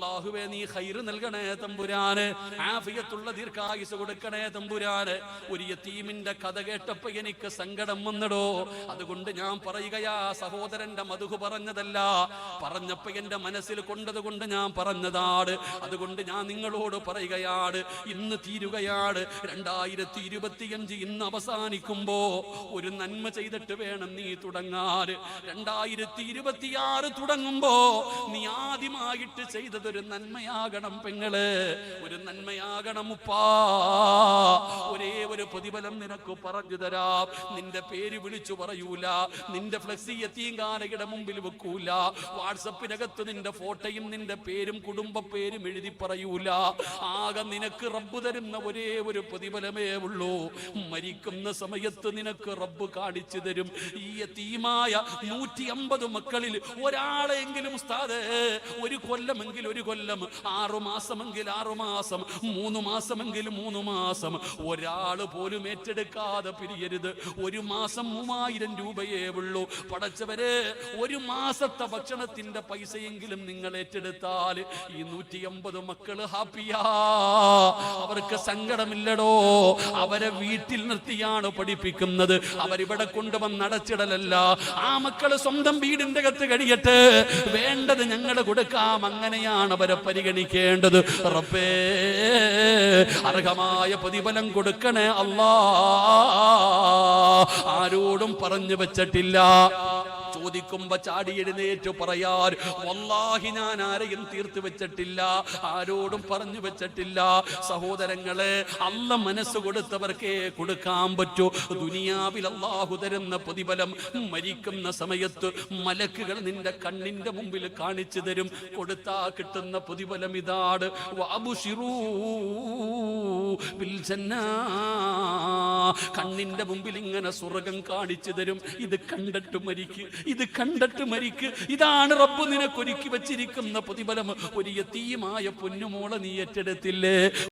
അല്ലാഹുവേ നീ ഖൈർ നൽകണേ തമ്പുരാനെ, ആഫിയത്തുള്ള ദീർഘായുസ് കൊടുക്കണേ തമ്പുരാനെ. ഒരു യതീമിന്റെ കഥ കേട്ടപ്പോ എനിക്ക് സങ്കടം വന്നടോ. അതുകൊണ്ട് ഞാൻ പറയുകയാ, സഹോദരന്റെ മധു പറഞ്ഞതല്ല, പറഞ്ഞപ്പോ എന്റെ മനസ്സിൽ കൊണ്ടതുകൊണ്ട് ഞാൻ പറഞ്ഞതാണ്. അതുകൊണ്ട് ഞാൻ നിങ്ങളോട് പറയുകയാണ്, ഇന്ന് തീരുകയാണ് 2025. ഇന്ന് അവസാനിക്കുമ്പോ ഒരു നന്മ ചെയ്തിട്ട് വേണം നീ തുടങ്ങാൻ. 2026 തുടങ്ങുമ്പോ നീ ആദ്യമായിട്ട് ചെയ്തതൊരു നന്മയാകണം പെങ്ങള്, ഒരു നന്മയാകണം ഉപ്പാ. ഒരേ ഒരു പ്രതിഫലം നിനക്ക് പറഞ്ഞു തരാം. നിന്റെ പേര് വിളിച്ചു പറയൂല, നിന്റെ ഫ്ലെക്സി യതീംഖാനയുടെ മുമ്പിൽ വെക്കൂല, വാട്സപ്പിനകത്ത് നിന്റെ ഫോട്ടോയും നിന്റെ പേരും കുടുംബ പേരും എഴുതി പറയൂല. ആകെ നിനക്ക് റബ്ബ് തരുന്ന ഒരേ ഒരു പ്രതിഫലമേ ഉള്ളൂ. മരിക്കുന്ന സമയത്ത് നിനക്ക് റബ്ബ് കാണിച്ചു തരും. ഈ യതീമായ 150 മക്കളിൽ ഒരാളെങ്കിലും ഉസ്താദേ, ഒരു കൊല്ലമെങ്കിൽ ഒരു കൊല്ലം, 6 മാസമെങ്കിൽ 6 മാസം, 3 മാസമെങ്കിൽ 3 മാസം, ഒരാൾ പോലും ഏറ്റെടുക്കാതെ പിരിയരുത്. ഒരു മാസം 3000 രൂപയേ ഉള്ളൂ. പടച്ചവരെ, ഒരു മാസത്തെ ഭക്ഷണത്തിന്റെ പൈസയെങ്കിലും നിങ്ങൾ ഏറ്റെടുത്താൽ ഈ 150 മക്കള് ഹാപ്പിയാ. അവർക്ക് സങ്കടമില്ലടോ. അവരെ വീട്ടിൽ നിർത്തിയാണ് പഠിപ്പിക്കുന്നത്, അവരിവിടെ കൊണ്ടുവന്ന് അടച്ചിടലല്ല. ആ മക്കള് സ്വന്തം വീടിന്റെ അകത്ത് കഴിയട്ടെ, വേണ്ടത് ഞങ്ങൾ കൊടുക്കാം. അങ്ങനെയാണ് അവരെ പരിഗണിക്കേണ്ടത്. റബ്ബേ, അർഹമായ പ്രതിഫലം കൊടുക്കണേ അല്ലാ. ആരോടും പറഞ്ഞു വെച്ചിട്ടില്ല. ചോദിക്കുമ്പോ ചാടി എഴുന്നേറ്റ് പറയാൻ, വല്ലാഹി ഞാൻ ആരെയും തീർത്തു വെച്ചിട്ടില്ല, ആരോടും പറഞ്ഞു വെച്ചിട്ടില്ല. സഹോദരങ്ങളെ, അല്ല മനസ്സ് കൊടുത്തവർക്കേ കൊടുക്കാൻ പറ്റൂ. ദുനിയാവിൽ അല്ലാഹു തരുന്ന പ്രതിഫലം മരിക്കുന്ന സമയത്ത് മലക്കുകൾ നിന്റെ കണ്ണിന്റെ മുമ്പിൽ കാണിച്ചു തരും. കൊടുത്താ കിട്ടുന്ന പ്രതിഫലം ഇതാണ്. വഅബ്ശിറൂ ബിൽ ജന്നാ. കണ്ണിന്റെ മുമ്പിൽ ഇങ്ങനെ സ്വർഗ്ഗം കാണിച്ചു തരും. ഇത് കണ്ടിട്ട് മരിക്ക്, ഇത് കണ്ടിട്ട് മരിക്ക്. ഇതാണ് റബ്ബ് നിനക്കൊരുക്കി വെച്ചിരിക്കുന്ന പ്രതിഫലം. ഒരു യതീമായ പൊന്നുമോളെ നീ ഏറ്റെടുത്തില്ലേ?